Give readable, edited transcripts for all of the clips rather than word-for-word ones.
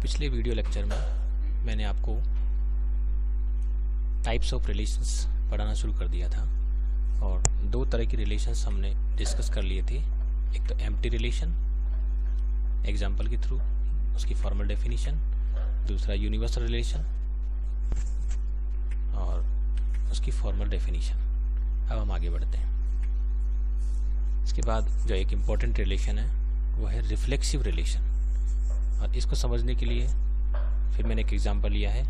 पिछले video lecture में मैंने आपको टाइप्स ऑफ रिलेशंस पढ़ाना शुरू कर दिया था और दो तरह की रिलेशंस हमने डिस्कस कर लिए थे। एक तो एम्प्टी रिलेशन एग्जांपल के थ्रू, उसकी फॉर्मल डेफिनेशन, दूसरा यूनिवर्सल रिलेशन और उसकी फॉर्मल डेफिनेशन। अब हम आगे बढ़ते हैं। इसके बाद जो एक इम्पॉर्टेंट रिलेशन है वो है रिफ्लेक्सिव रिलेशन, और इसको समझने के लिए फिर मैंने एक एग्जांपल लिया है।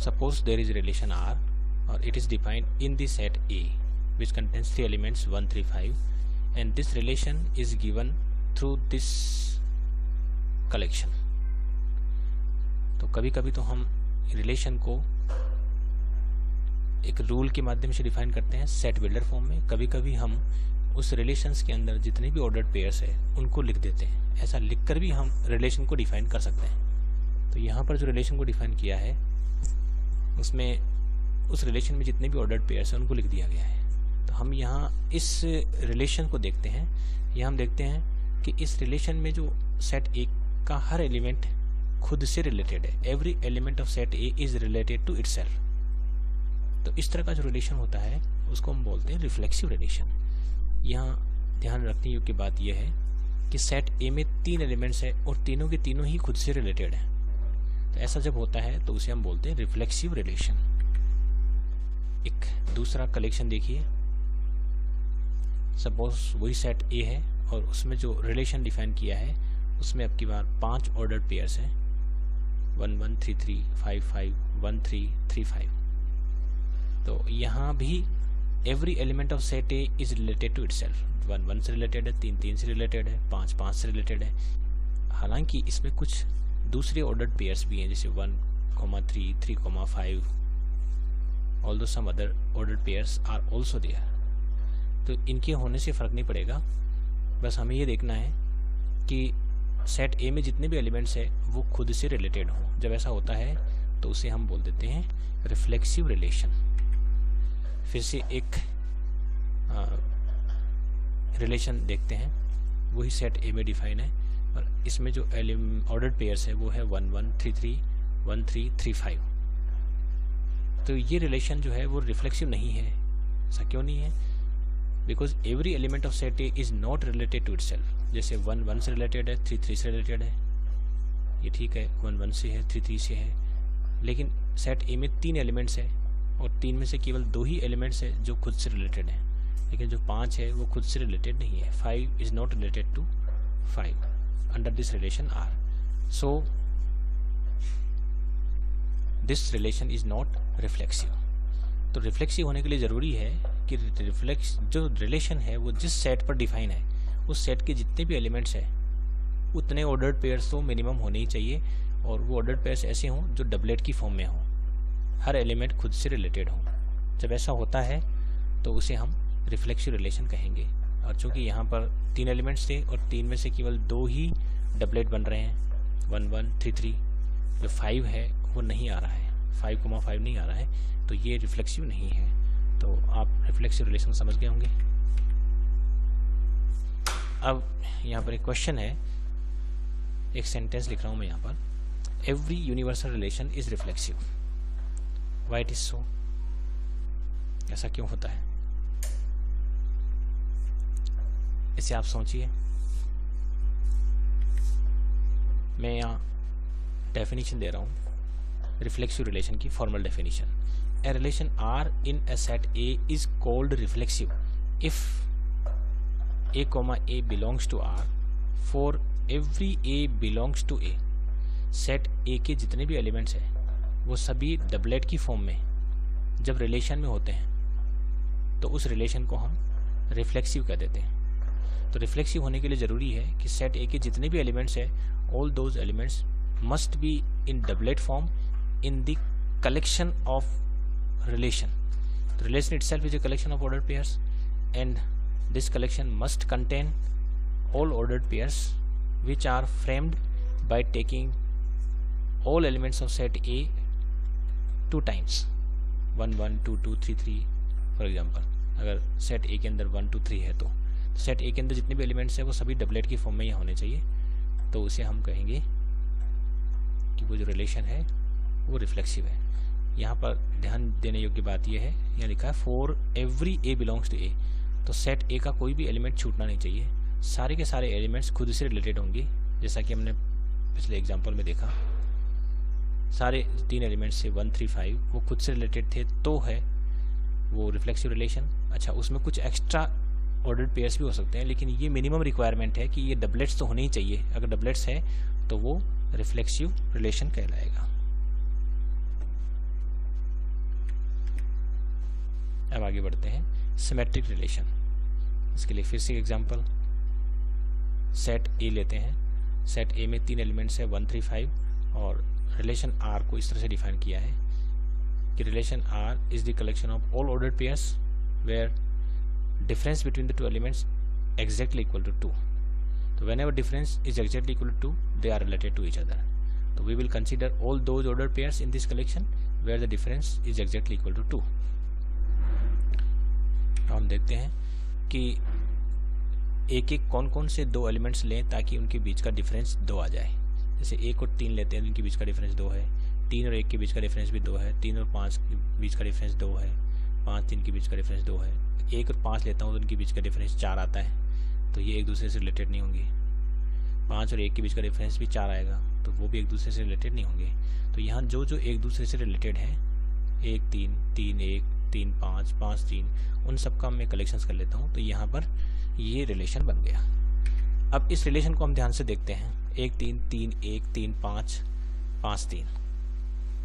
Suppose there is relation R और it is defined in the set A which contains 3 elements 1 3 5 and this relation is given through this collection। तो कभी कभी तो हम रिलेशन को एक रूल के माध्यम से डिफाइन करते हैं सेट बिल्डर फॉर्म में, कभी कभी हम उस रिलेशंस के अंदर जितने भी ऑर्डर्ड पेयर्स है उनको लिख देते हैं। ऐसा लिखकर भी हम रिलेशन को डिफाइन कर सकते हैं। तो यहाँ पर जो रिलेशन को डिफाइन किया है उसमें उस रिलेशन में जितने भी ऑर्डर्ड पेयर्स हैं उनको लिख दिया गया है। तो हम यहाँ इस रिलेशन को देखते हैं। यहाँ हम देखते हैं कि इस रिलेशन में जो सेट ए का हर एलिमेंट खुद से रिलेटेड है। Every element of set A is related to itself. तो इस तरह का जो रिलेशन होता है उसको हम बोलते हैं रिफ्लेक्सिव रिलेशन। यहाँ ध्यान रखने योग्य बात यह है कि सेट ए में 3 एलिमेंट्स है और तीनों के तीनों ही खुद से रिलेटेड हैं। तो ऐसा जब होता है तो उसे हम बोलते हैं रिफ्लेक्सिव रिलेशन। एक दूसरा कलेक्शन देखिए। सपोज वही सेट ए है और उसमें जो रिलेशन डिफाइन किया है उसमें अब की बार 5 ऑर्डर्ड पेयर्स हैं 1 1 3 3 5 5 1 3 3 5। तो यहाँ भी every element of set A is related to itself. 1 1 से रिलेटेड है, 3 3 से रिलेटेड है, 5 5 से रिलेटेड है। हालांकि इसमें कुछ दूसरे ऑर्डर्ड पेयर्स भी हैं जैसे 1 3 3 5, although some other ordered pairs are also there. तो इनके होने से फ़र्क नहीं पड़ेगा, बस हमें ये देखना है कि सेट ए में जितने भी एलिमेंट्स हैं वो खुद से रिलेटेड हों। जब ऐसा होता है तो उसे हम बोल देते हैं रिफ्लेक्सिव रिलेशन। फिर से एक रिलेशन देखते हैं, वही सेट ए में डिफाइन है और इसमें जो ऑर्डर्ड पेयर्स है वो है 1 1 3 3 1 3 3 5। तो ये रिलेशन जो है वो रिफ्लेक्सिव नहीं है। ऐसा क्यों नहीं है? Because every element of set A is not related to itself. जैसे 1 1 से रिलेटेड है, 3 3 से रिलेटेड है, ये ठीक है, 1 1 से है, 3 3 से है। लेकिन सेट ए में 3 एलिमेंट्स है और 3 में से केवल 2 ही एलिमेंट्स है जो खुद से रिलेटेड है, लेकिन जो 5 है वो खुद से रिलेटेड नहीं है। 5 is not related to 5 under this relation R। So this relation is not reflexive. तो रिफ्लेक्सिव होने के लिए ज़रूरी है कि जो रिलेशन है वो जिस सेट पर डिफाइन है उस सेट के जितने भी एलिमेंट्स हैं उतने ऑर्डर्ड पेयर्स तो मिनिमम होने ही चाहिए, और वो ऑर्डर्ड पेयर्स ऐसे हों जो डबलेट की फॉर्म में हों, हर एलिमेंट खुद से रिलेटेड हो। जब ऐसा होता है तो उसे हम रिफ्लेक्सिव रिलेशन कहेंगे। और चूंकि यहाँ पर 3 एलिमेंट्स थे और 3 में से केवल 2 ही डबलेट बन रहे हैं 1 1 3 3, जो 5 है वो नहीं आ रहा है, 5,5 नहीं आ रहा है, तो ये रिफ्लेक्सिव नहीं है। तो आप रिफ्लेक्सिव रिलेशन समझ गए होंगे। अब यहाँ पर एक क्वेश्चन है, एक सेंटेंस लिख रहा हूँ मैं यहाँ पर। Every universal relation is reflexive, why it is so? ऐसा क्यों होता है? इसे आप सोचिए। मैं यहाँ डेफिनेशन दे रहा हूँ रिफ्लेक्सिव रिलेशन की, formal definition. A relation R in a set A is called reflexive if A, A belongs to R for every A belongs to A। Set A के जितने भी एलिमेंट्स हैं वो सभी डबलेट की फॉर्म में जब रिलेशन में होते हैं तो उस रिलेशन को हम रिफ्लेक्सिव कह देते हैं। तो रिफ्लेक्सिव होने के लिए ज़रूरी है कि सेट ए के जितने भी एलिमेंट्स हैं all those elements must be in doublet form in the collection of relation. तो relation itself is a collection of ordered pairs and this collection must contain all ordered pairs which are framed by taking all elements of set A 2 times 1 1 2 2 3 3 for example. अगर set ए के अंदर 1 2 3 है तो set ए के अंदर जितने भी elements हैं वो सभी डबलेट की फॉर्म में ही होने चाहिए। तो उसे हम कहेंगे कि वो जो रिलेशन है वो रिफ्लेक्सिव है। यहाँ पर ध्यान देने योग्य बात यह है, यहाँ लिखा है for every A belongs to A, तो सेट ए का कोई भी एलिमेंट छूटना नहीं चाहिए। सारे के सारे एलिमेंट्स खुद से रिलेटेड होंगे, जैसा कि हमने पिछले एग्जांपल में देखा। सारे 3 एलिमेंट्स से 1 3 5 वो खुद से रिलेटेड थे, तो है वो रिफ्लेक्सिव रिलेशन। अच्छा, उसमें कुछ एक्स्ट्रा ऑर्डर्ड पेयर्स भी हो सकते हैं, लेकिन ये मिनिमम रिक्वायरमेंट है कि ये डबलेट्स तो होने ही चाहिए। अगर डबलेट्स है तो वो रिफ्लेक्सिव रिलेशन कहलाएगा। अब आगे बढ़ते हैं सिमेट्रिक रिलेशन। इसके लिए फिर से एग्जांपल, सेट ए लेते हैं। सेट ए में 3 एलिमेंट्स है 1 3 5, और रिलेशन आर को इस तरह से डिफाइन किया है कि relation R is the collection of all ordered pairs where difference between the two elements exactly equal to 2. So whenever difference is exactly equal to 2, they are related to each other. So we will consider all those ordered pairs in this collection where the difference is exactly equal to 2. हम देखते हैं कि एक एक कौन कौन से 2 elements लें ताकि उनके बीच का डिफरेंस 2 आ जाए। जैसे 1 और 3 लेते हैं, इनके बीच का डिफरेंस 2 है। 3 और 1 के बीच का डिफरेंस भी 2 है। 3 और 5 के बीच का डिफरेंस 2 है। 5 3 के बीच का डिफरेंस 2 है। 1 और 5 लेता हूँ तो उनके बीच का डिफरेंस 4 आता है, तो ये एक दूसरे से रिलेटेड नहीं होंगे। 5 और 1 के बीच का डिफरेंस भी 4 आएगा, तो वो भी एक दूसरे से रिलेटेड नहीं होंगे। तो यहाँ जो जो एक दूसरे से रिलेटेड है, 1 3 3 1 3 5 5 3, उन सब का मैं कलेक्शंस कर लेता हूँ, तो यहाँ पर ये रिलेशन बन गया। अब इस रिलेशन को हम ध्यान से देखते हैं, 1 3 3 1 3 5 5 3।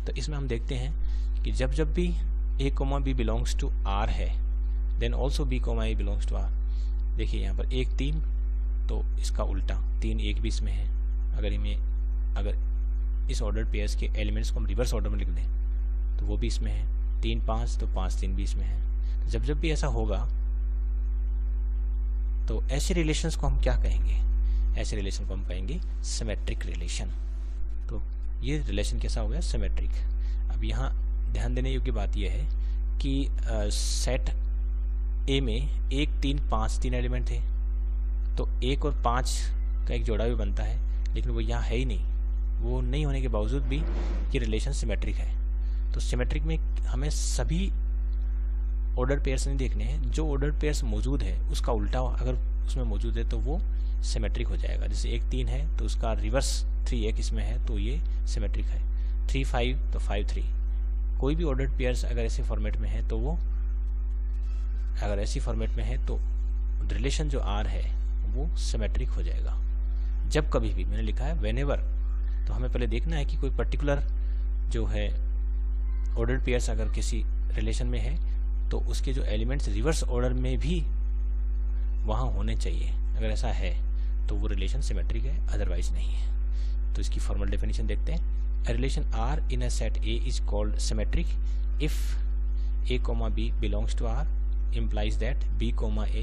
तो इसमें हम देखते हैं कि जब जब भी a, b belongs to r है, then also b, a belongs to r। देखिए यहाँ पर 1 3, तो इसका उल्टा 3 1 भी इसमें है। अगर इस ऑर्डर पेयर्स के एलिमेंट्स को हम रिवर्स ऑर्डर में लिख दें तो वो भी इसमें है। 3 5, तो 5 3 भी इसमें है। तो जब जब भी ऐसा होगा तो ऐसे रिलेशंस को हम क्या कहेंगे? ऐसे रिलेशन को हम कहेंगे सिमेट्रिक रिलेशन। तो ये रिलेशन कैसा हो गया? सिमेट्रिक। अब यहाँ ध्यान देने योग्य बात यह है कि सेट ए में 1 3 5 3 एलिमेंट थे, तो 1 और 5 का एक जोड़ा भी बनता है, लेकिन वो यहाँ है ही नहीं। वो नहीं होने के बावजूद भी ये रिलेशन सिमेट्रिक है। तो सिमेट्रिक में हमें सभी ऑर्डर पेयर्स नहीं देखने हैं, जो ऑर्डर पेयर्स मौजूद है उसका उल्टा अगर उसमें मौजूद है तो वो सिमेट्रिक हो जाएगा। जैसे 1 3 है तो उसका रिवर्स 3 1 इसमें है, तो ये सिमेट्रिक है। 3 5, तो 5 3। कोई भी ऑर्डर पेयर्स अगर ऐसे फॉर्मेट में है तो वो, अगर ऐसी फॉर्मेट में है तो रिलेशन जो आर है वो सिमेट्रिक हो जाएगा। जब कभी भी, मैंने लिखा है व्हेनेवर, तो हमें पहले देखना है कि कोई पर्टिकुलर जो है ऑर्डर पेयर्स अगर किसी रिलेशन में है तो उसके जो एलिमेंट्स रिवर्स ऑर्डर में भी वहाँ होने चाहिए। अगर ऐसा है तो वो रिलेशन सिमेट्रिक है, अदरवाइज नहीं है। तो इसकी फॉर्मल डेफिनेशन देखते हैं। A relation R in a set A is called symmetric if A, B belongs to R, implies that B, A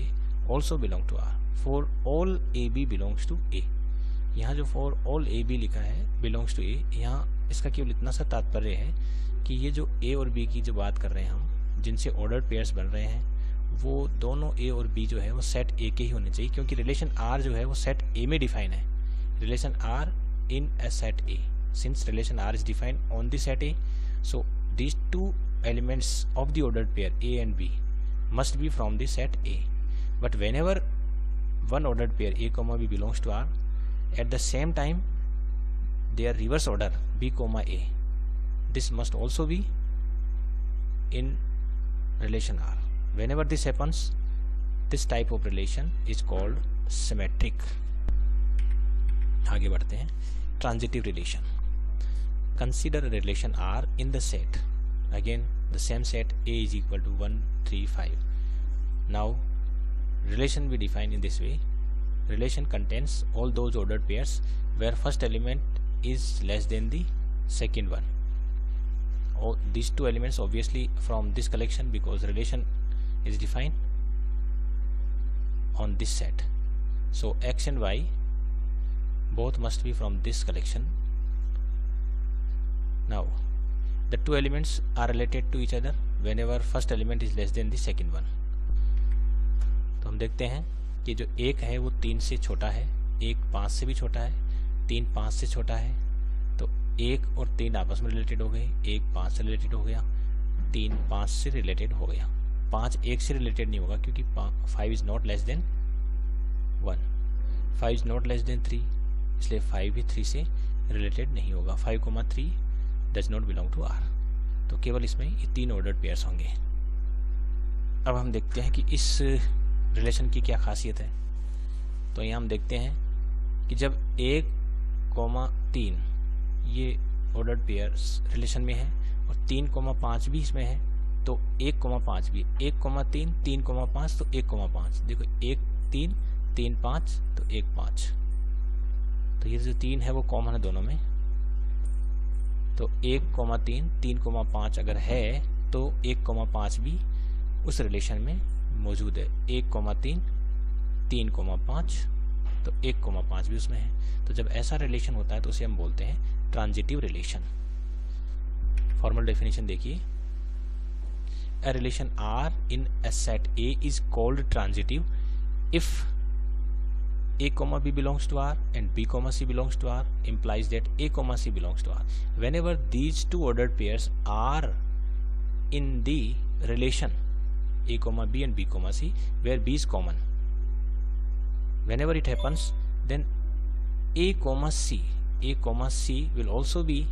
also belong to R. For all AB belongs to A. यहाँ जो for all AB लिखा है belongs to A, यहाँ इसका केवल इतना सा तात्पर्य है कि ये जो A और B की जो बात कर रहे हैं हम, जिनसे ऑर्डर पेयर्स बन रहे हैं, वो दोनों A और B जो है वो सेट A के ही होने चाहिए, क्योंकि रिलेशन R जो है वो सेट A में डिफाइन है। Relation R in a set A. Since relation R is defined on the set A, so these two elements of the ordered pair A and B must be from the set A. But whenever one ordered pair A, B belongs to R, at the same time their reverse order B, A, this must also be in relation R. Whenever this happens, this type of relation is called symmetric. आगे बढ़ते हैं, transitive relation. Consider a relation R in the set. Again, the same set A is equal to 1 3 5. Now, relation we define in this way. Relation contains all those ordered pairs where first element is less than the second one. All these two elements obviously from this collection, because relation is defined on this set. So X and Y both must be from this collection. Now, the two elements are related to each other whenever first element is less than the second one. तो हम देखते हैं कि जो 1 है वो 3 से छोटा है, 1 5 से भी छोटा है, 3 5 से छोटा है, तो 1 और 3 आपस में रिलेटेड हो गए, 1 5 से रिलेटेड हो गया, 3 5 से रिलेटेड हो गया। 5 1 से रिलेटेड नहीं होगा क्योंकि 5 is not less than 1, 5 is not less than 3, इसलिए 5 भी 3 से रिलेटेड नहीं होगा। 5,3 does not belong to R. तो केवल इसमें ये 3 ऑर्डर्ड पेयर्स होंगे। अब हम देखते हैं कि इस रिलेशन की क्या खासियत है। तो यहाँ हम देखते हैं कि जब 1,3 ये ऑर्डर्ड पेयर्स रिलेशन में है और 3,5 भी इसमें है, तो 1,5 भी 1,3 3,5 तो 1,5 देखो 1 3 3 5 तो 1 5, तो ये जो 3 है वो कॉमन है दोनों में। तो 1,3 3,5 अगर है तो 1,5 भी उस रिलेशन में मौजूद है। 1,3 3,5 तो 1,5 भी उसमें है। तो जब ऐसा रिलेशन होता है तो उसे हम बोलते हैं ट्रांजिटिव रिलेशन। फॉर्मल डेफिनेशन देखिए, a relation R in a set A is called transitive if A, B belongs to R and B, C belongs to R, implies that A, C belongs to R. Whenever these two ordered pairs are in the relation A, B and B, C, where B is common, whenever it happens, then A, C will also be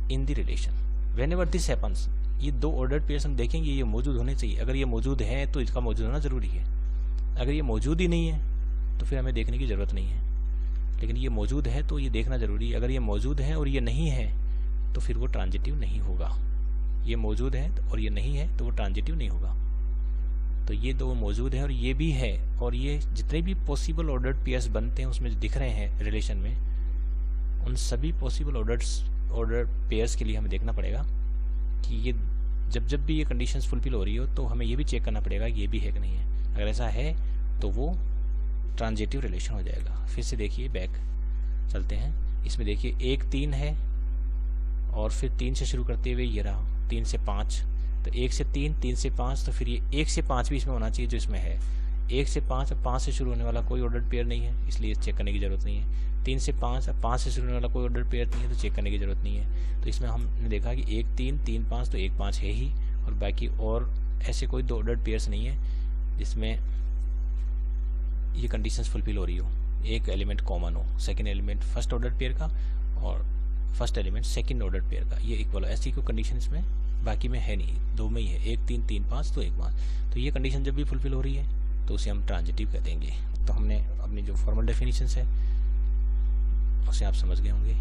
in the relation. Whenever this happens, ये दो ordered pairs हम देखेंगे ये मौजूद होने चाहिए। अगर ये मौजूद है तो इसका मौजूद होना ज़रूरी है। अगर ये मौजूद ही नहीं है तो फिर हमें देखने की ज़रूरत नहीं है, लेकिन ये मौजूद है तो ये देखना ज़रूरी है। अगर ये मौजूद है और ये नहीं है तो फिर वो ट्रांजिटिव नहीं होगा। ये मौजूद है और ये नहीं है तो वो ट्रांजिटिव नहीं होगा। तो ये दो मौजूद है और ये भी है, और ये जितने भी पॉसिबल ऑर्डर्ड पेयर्स बनते हैं उसमें दिख रहे हैं रिलेशन में, उन सभी पॉसिबल ऑर्डर पेयर्स के लिए हमें देखना पड़ेगा कि ये जब भी ये कंडीशंस फुलफिल हो रही हो तो हमें ये भी चेक करना पड़ेगा ये भी है कि नहीं है। अगर ऐसा है तो वो ट्रांजिटिव रिलेशन हो जाएगा। फिर से देखिए, बैक चलते हैं। इसमें देखिए 1 3 है और फिर 3 से शुरू करते हुए ये रहा 3 से 5, तो 1 से 3 3 से 5, तो फिर ये 1 से 5 भी इसमें होना चाहिए जो इसमें है। 1 से 5 और 5 से शुरू होने वाला कोई ऑर्डर्ड पेयर नहीं है, इसलिए चेक करने की ज़रूरत नहीं है। 3 से 5 और 5 से शुरू होने वाला कोई ऑर्डर्ड पेयर नहीं है तो चेक करने की ज़रूरत नहीं है। तो इसमें हमने देखा कि 1 3 3 5 तो 1 5 है ही, और बाकी और ऐसे कोई दो ऑर्डर्ड पेयर्स नहीं है जिसमें ये कंडीशंस फुलफिल हो रही हो। एक एलिमेंट कॉमन हो, second element first order pair का और first element second order pair का, ये इक्वल हो, ऐसी कोई कंडीशन इसमें बाकी में है नहीं, दो में ही है। 1 3 3 5 तो 1 5, तो ये कंडीशन जब भी फुलफिल हो रही है तो उसे हम ट्रांजिटिव कह देंगे। तो हमने अपनी जो फॉर्मल डेफिनेशंस है उसे आप समझ गए होंगे।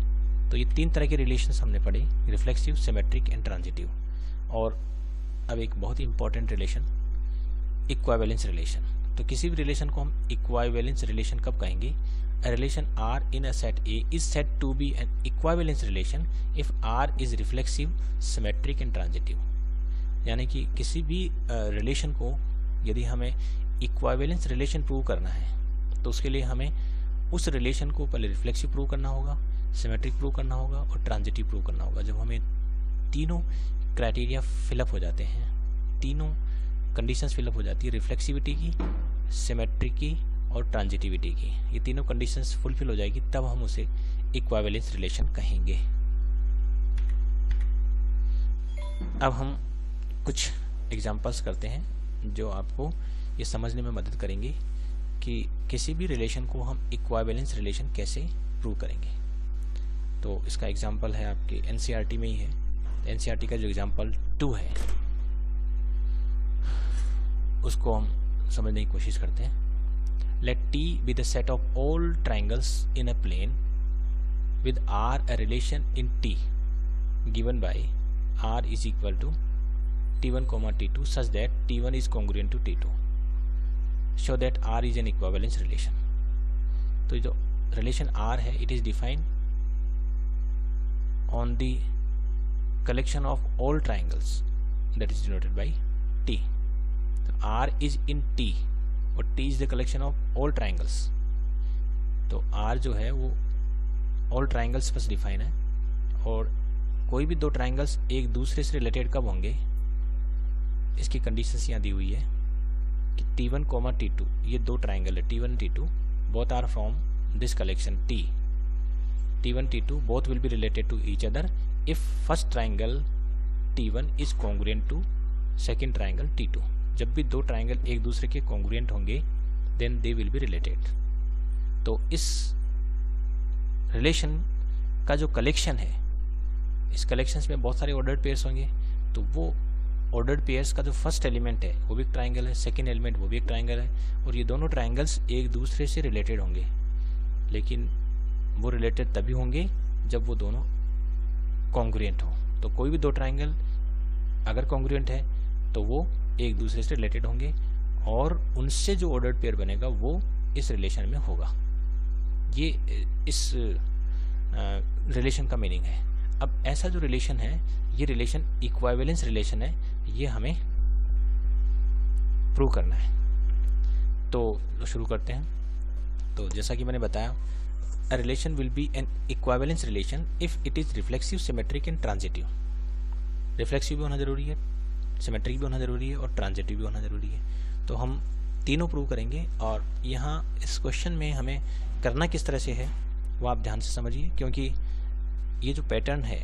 तो ये 3 तरह के रिलेशंस हमने पढ़े, रिफ्लेक्सिव, सिमेट्रिक एंड ट्रांजिटिव। और अब एक बहुत ही इंपॉर्टेंट रिलेशन, इक्विवेलेंस रिलेशन। तो किसी भी रिलेशन को हम इक्विवेलेंस रिलेशन कब कहेंगे? A relation R in a set A is said to be an equivalence relation if R is reflexive, symmetric and transitive। यानी कि किसी भी रिलेशन को यदि हमें इक्विवेलेंस रिलेशन प्रूव करना है तो उसके लिए हमें उस रिलेशन को पहले रिफ्लेक्सिव प्रूव करना होगा, सिमेट्रिक प्रूव करना होगा और ट्रांजिटिव प्रूव करना होगा। जब हमें तीनों क्राइटेरिया फिलअप हो जाते हैं, तीनों कंडीशंस फिलअप हो जाती है, रिफ्लेक्सिविटी की, सिमेट्रिक की और ट्रांजिटिविटी की, ये तीनों कंडीशंस फुलफिल हो जाएगी तब हम उसे इक्विवेलेंस रिलेशन कहेंगे। अब हम कुछ एग्जांपल्स करते हैं जो आपको ये समझने में मदद करेंगे कि किसी भी रिलेशन को हम इक्विवेलेंस रिलेशन कैसे प्रूव करेंगे। तो इसका एग्जांपल है आपके एनसीईआरटी में ही है। एनसीईआरटी का जो एग्जांपल 2 है उसको हम समझने की कोशिश करते हैं। Let T be the set of all triangles in a plane with R a relation in T given by R is equal to T1, T2 such that T1 is congruent to T2. Show that R is an equivalence relation. तो जो relation R है it is defined on the collection of all triangles that is denoted by T. So R is in T और T is the collection of all triangles. तो R जो है वो all triangles बस define है, और कोई भी दो ट्राइंगल्स एक दूसरे से रिलेटेड कब होंगे इसकी कंडीशंस यहाँ दी हुई है कि T1, T2 ये दो ट्राइंगल है T1 T2 both are from this collection T T1 T2 both will be related to each other if first triangle T1 is congruent to second triangle T2. जब भी दो ट्राइंगल एक दूसरे के congruent होंगे then they will be related. तो इस relation का जो कलेक्शन है, इस कलेक्शंस में बहुत सारे ऑर्डर्ड पेयर्स होंगे, तो वो ऑर्डर्ड पेयर्स का जो फर्स्ट एलिमेंट है वो भी एक ट्राइंगल है, सेकेंड एलिमेंट वो भी एक ट्राइंगल है, और ये दोनों ट्राइंगल्स एक दूसरे से रिलेटेड होंगे, लेकिन वो रिलेटेड तभी होंगे जब वो दोनों कॉन्ग्रुएंट हो। तो कोई भी दो ट्राइंगल अगर कॉन्ग्रुएंट है तो वो एक दूसरे से रिलेटेड होंगे और उनसे जो ऑर्डर्ड पेयर बनेगा वो इस रिलेशन में होगा। ये इस रिलेशन का मीनिंग है। अब ऐसा जो रिलेशन है ये रिलेशन इक्विवेलेंस रिलेशन है, ये हमें प्रूव करना है। तो शुरू करते हैं। तो जैसा कि मैंने बताया, a relation will be an equivalence relation if it is reflexive, symmetric and transitive। Reflexive भी होना ज़रूरी है, सिमेट्रिक भी होना ज़रूरी है और ट्रांजिटिव भी होना ज़रूरी है। तो हम तीनों प्रूव करेंगे और यहाँ इस क्वेश्चन में हमें करना किस तरह से है वो आप ध्यान से समझिए, क्योंकि ये जो पैटर्न है,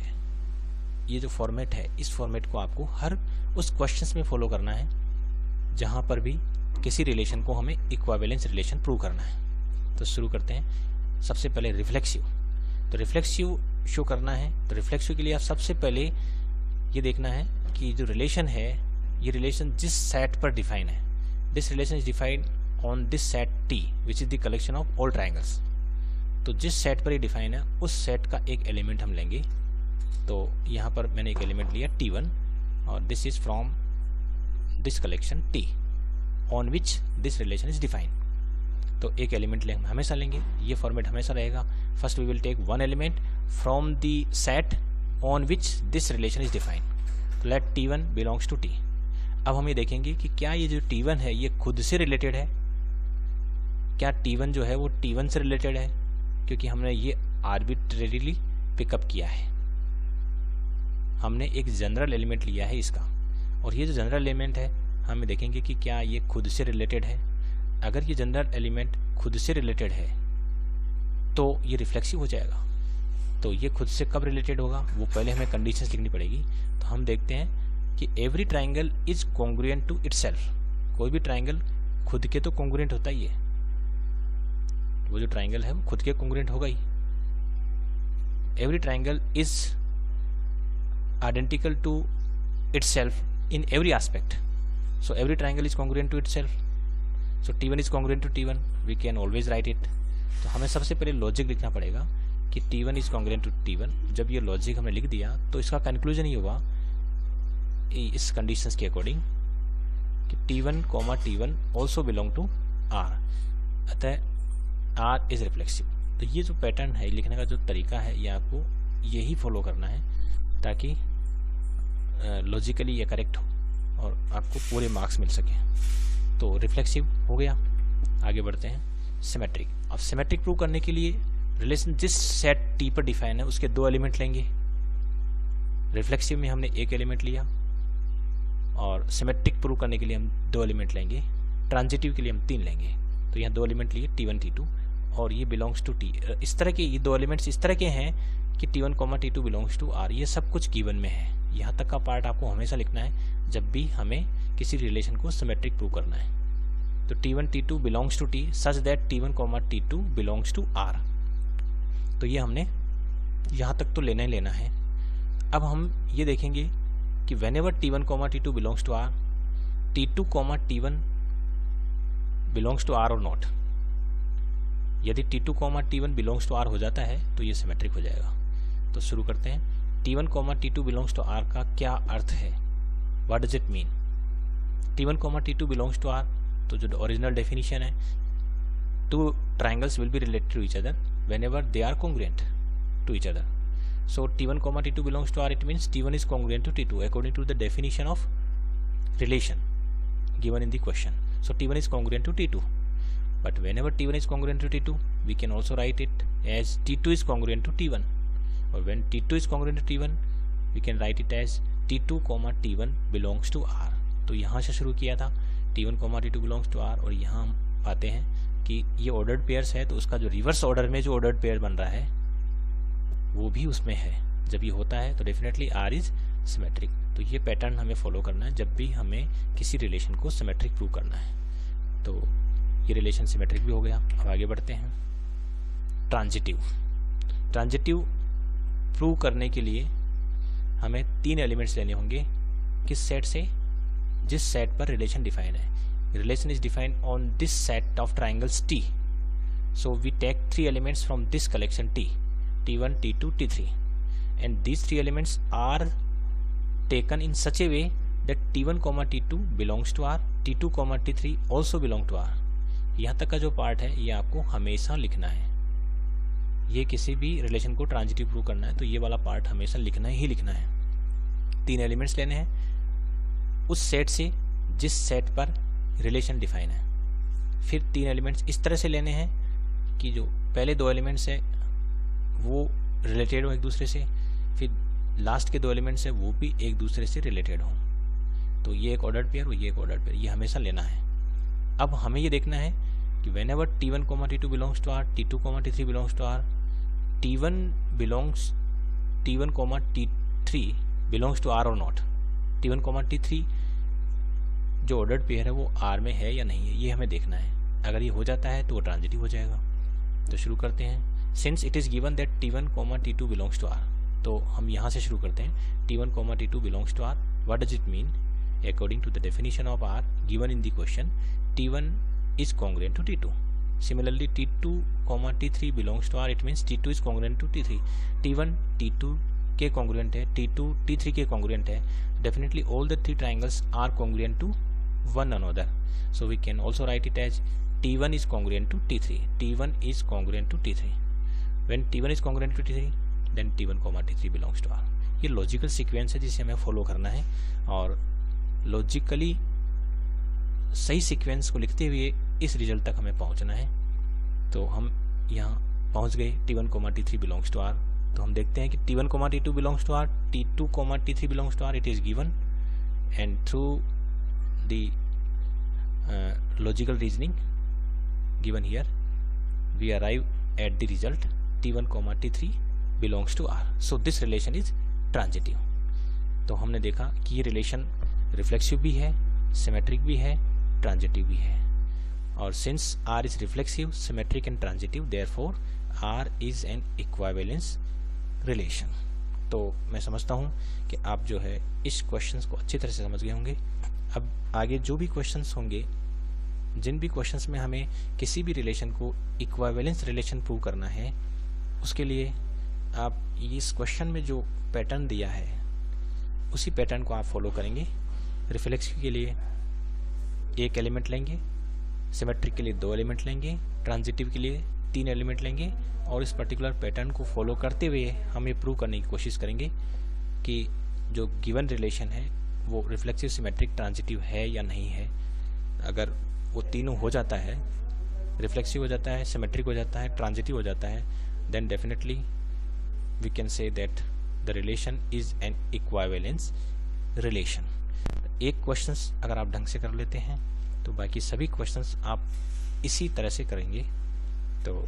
ये जो फॉर्मेट है, इस फॉर्मेट को आपको हर उस क्वेश्चंस में फॉलो करना है जहाँ पर भी किसी रिलेशन को हमें इक्विवेलेंस रिलेशन प्रूव करना है। तो शुरू करते हैं। सबसे पहले रिफ्लेक्सिव। तो रिफ्लेक्सिव शो करना है, तो रिफ्लेक्सिव के लिए आप सबसे पहले ये देखना है कि जो रिलेशन है ये रिलेशन जिस सेट पर डिफाइन है, this relation is defined on this set T which is the collection of all triangles. तो जिस सेट पर ये डिफाइन है उस सेट का एक एलिमेंट हम लेंगे। तो यहाँ पर मैंने एक एलिमेंट लिया T1 और this is from this collection T on which this relation is defined. तो एक एलिमेंट हमेशा लेंगे, ये फॉर्मेट हमेशा रहेगा। First we will take one element from the set on which this relation is defined. Let T1 belongs to T। अब हम ये देखेंगे कि क्या ये जो T1 है ये खुद से रिलेटेड है, क्या T1 जो है वो T1 से रिलेटेड है, क्योंकि हमने ये आर्बिट्रेरीली पिकअप किया है। हमने एक जनरल एलिमेंट लिया है इसका, और ये जो जनरल एलिमेंट है हम देखेंगे कि क्या ये खुद से रिलेटेड है। अगर ये जनरल एलिमेंट खुद से रिलेटेड है तो ये रिफ्लेक्सिव हो जाएगा। तो ये खुद से कब रिलेटेड होगा वो पहले हमें कंडीशंस लिखनी पड़ेगी। तो हम देखते हैं कि every triangle is congruent to itself. कोई भी ट्राइंगल खुद के तो कॉन्ग्रुएंट होता ही है, वो जो ट्राइंगल है वो खुद के कॉन्ग्रुएंट होगा ही। Every triangle is identical to itself in every aspect. So every triangle is congruent to itself. So T1 is congruent to T1, we can always write it. तो हमें सबसे पहले लॉजिक लिखना पड़ेगा कि T1 is congruent to T1। जब ये logic हमने लिख दिया तो इसका कंक्लूजन ये हुआ इस कंडीशंस के अकॉर्डिंग कि T1 T1 also belong to R, अतः R इज रिफ्लेक्सिव। तो ये जो पैटर्न है लिखने का जो तरीका है ये आपको यही फॉलो करना है ताकि लॉजिकली ये करेक्ट हो और आपको पूरे मार्क्स मिल सके। तो रिफ्लेक्सिव हो गया। आगे बढ़ते हैं सिमेट्रिक। अब सिमेट्रिक प्रूव करने के लिए रिलेशन जिस सेट T पर डिफाइन है उसके दो एलिमेंट लेंगे। रिफ्लेक्सिव में हमने एक एलिमेंट लिया और सिमेट्रिक प्रूव करने के लिए हम दो एलिमेंट लेंगे। ट्रांजिटिव के लिए हम तीन लेंगे। तो यहाँ दो एलिमेंट लिए T1 T2 और ये बिलोंग्स टू T। इस तरह के ये दो एलिमेंट्स इस तरह के हैं कि T1 T2 belongs to R। ये सब कुछ गिवन में है। यहाँ तक का पार्ट आपको हमेशा लिखना है जब भी हमें किसी रिलेशन को सिमेट्रिक प्रूव करना है। तो T1 T2 belongs to T such that T1 T2 belongs to R। तो ये हमने यहाँ तक तो लेना ही लेना है। अब हम ये देखेंगे कि whenever T1 T2 belongs to R, T2 T1 belongs to R और नॉट। यदि T2 T1 belongs to R हो जाता है तो ये सिमेट्रिक हो जाएगा। तो शुरू करते हैं। T1 T2 belongs to R का क्या अर्थ है, what does it mean. T1 T2 belongs to R, तो जो ओरिजिनल डेफिनेशन है, two triangles will be related to each other whenever they are congruent to each other. So T1 T2 belongs to R, it means T1 is congruent to T2 according to the definition of relation given in the question. So T1 is congruent to T2, but whenever T1 is congruent to T2 we can also write it as T2 is congruent to T1, or when T2 is congruent to T1 we can write it as T2 T1 belongs to R. तो यहाँ से शुरू किया था T1 T2 belongs to R, और यहाँ हम पाते हैं कि ये ऑर्डर्ड पेयर्स है तो उसका जो रिवर्स ऑर्डर में जो ऑर्डर्ड पेयर बन रहा है वो भी उसमें है। जब ये होता है तो डेफिनेटली आर इज सिमेट्रिक। तो ये पैटर्न हमें फॉलो करना है जब भी हमें किसी रिलेशन को सिमेट्रिक प्रूव करना है। तो ये रिलेशन सिमेट्रिक भी हो गया। अब आगे बढ़ते हैं। ट्रांजिटिव प्रूव करने के लिए हमें 3 एलिमेंट्स लेने होंगे। किस सेट से? जिस सेट पर रिलेशन डिफाइन है। Relation is defined on this set of triangles T. So we take 3 elements from this collection T, T1, T2, T3, and these 3 elements are taken in such a way that T1, T2 belongs to R, T2, T3 also belong to R. यहाँ तक का जो part है ये आपको हमेशा लिखना है। ये किसी भी रिलेशन को ट्रांजिटिव प्रूव करना है तो ये वाला पार्ट हमेशा लिखना ही लिखना है। 3 एलिमेंट्स लेने हैं उस सेट से जिस सेट पर रिलेशन डिफाइन है। फिर 3 एलिमेंट्स इस तरह से लेने हैं कि जो पहले 2 एलिमेंट्स है वो रिलेटेड हो एक दूसरे से, फिर लास्ट के 2 एलिमेंट्स है वो भी एक दूसरे से रिलेटेड हो। तो ये एक ऑर्डर्ड पेयर और ये एक ऑर्डर्ड पेयर, ये हमेशा लेना है। अब हमें ये देखना है कि whenever T1, T2 belongs to R, T2, T3 belongs to R, T1, T3 belongs to R और नॉट। T1, T3 जो ऑर्डर्ड पेयर है वो R में है या नहीं है, ये हमें देखना है। अगर ये हो जाता है तो वो ट्रांजिटिव हो जाएगा। तो शुरू करते हैं। Since it is given that T1, T2 belongs to R, तो हम यहाँ से शुरू करते हैं। T1, T2 belongs to R, what does it mean? According to the definition of R given in the question, T1 is congruent to T2. Similarly, T2, T3 belongs to R. It means T2 is congruent to T3. T1 T2 के congruent है, T2 T3 के congruent है. Definitely all the 3 triangles are congruent to one another. So we can also write it as T1 is congruent to T3. T1 is congruent to T3. When T1 is congruent to T3, then T1, T3 belongs to R. ये logical sequence है जिसे हमें follow करना है और logically सही sequence को लिखते हुए इस रिजल्ट तक हमें पहुंचना है। तो हम यहाँ पहुंच गए। T1, T3 belongs to R। तो हम देखते हैं कि T1, T2 belongs to R, T2, T3 belongs to R, it is given, and through the logical reasoning given here we arrive at the result T1, T3 belongs to R. So this relation is transitive. तो हमने देखा कि ये relation reflexive भी है, symmetric भी है, transitive भी है। और since R is reflexive, symmetric and transitive, therefore R is an equivalence relation. तो मैं समझता हूँ कि आप जो है इस क्वेश्चंस को अच्छी तरह से समझ गए होंगे। अब आगे जो भी क्वेश्चंस होंगे, जिन भी क्वेश्चंस में हमें किसी भी रिलेशन को इक्विवेलेंस रिलेशन प्रूव करना है, उसके लिए आप इस क्वेश्चन में जो पैटर्न दिया है उसी पैटर्न को आप फॉलो करेंगे। रिफ्लेक्सिव के लिए 1 एलिमेंट लेंगे, सिमेट्रिक के लिए 2 एलिमेंट लेंगे, ट्रांजिटिव के लिए 3 एलिमेंट लेंगे और इस पर्टिकुलर पैटर्न को फॉलो करते हुए हम ये प्रूव करने की कोशिश करेंगे कि जो गिवन रिलेशन है वो रिफ्लेक्सिव, सिमेट्रिक, ट्रांजिटिव है या नहीं है। अगर वो तीनों हो जाता है, रिफ्लेक्सिव हो जाता है, सिमेट्रिक हो जाता है, ट्रांजिटिव हो जाता है, then definitely we can say that the relation is an equivalence relation. एक क्वेश्चंस अगर आप ढंग से कर लेते हैं तो बाकी सभी क्वेश्चंस आप इसी तरह से करेंगे। तो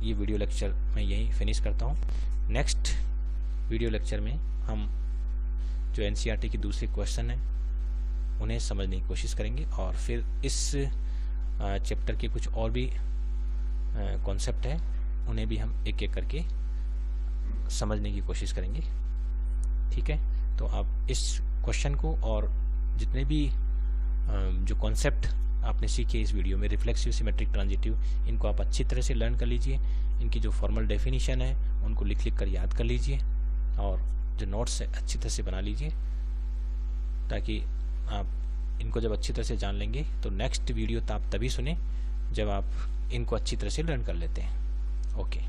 ये वीडियो लेक्चर मैं यहीं फिनिश करता हूँ। नेक्स्ट वीडियो लेक्चर में हम जो एनसीईआरटी की दूसरी क्वेश्चन है उन्हें समझने की कोशिश करेंगे और फिर इस चैप्टर के कुछ और भी कॉन्सेप्ट है उन्हें भी हम एक एक करके समझने की कोशिश करेंगे। ठीक है, तो आप इस क्वेश्चन को और जितने भी जो कॉन्सेप्ट आपने सीखे इस वीडियो में, रिफ्लेक्सिव, सिमेट्रिक, ट्रांजिटिव, इनको आप अच्छी तरह से लर्न कर लीजिए। इनकी जो फॉर्मल डेफिनेशन है उनको लिख कर याद कर लीजिए और जो नोट्स है अच्छी तरह से बना लीजिए, ताकि आप इनको जब अच्छी तरह से जान लेंगे तो नेक्स्ट वीडियो तो आप तभी सुने जब आप इनको अच्छी तरह से लर्न कर लेते हैं। ओके।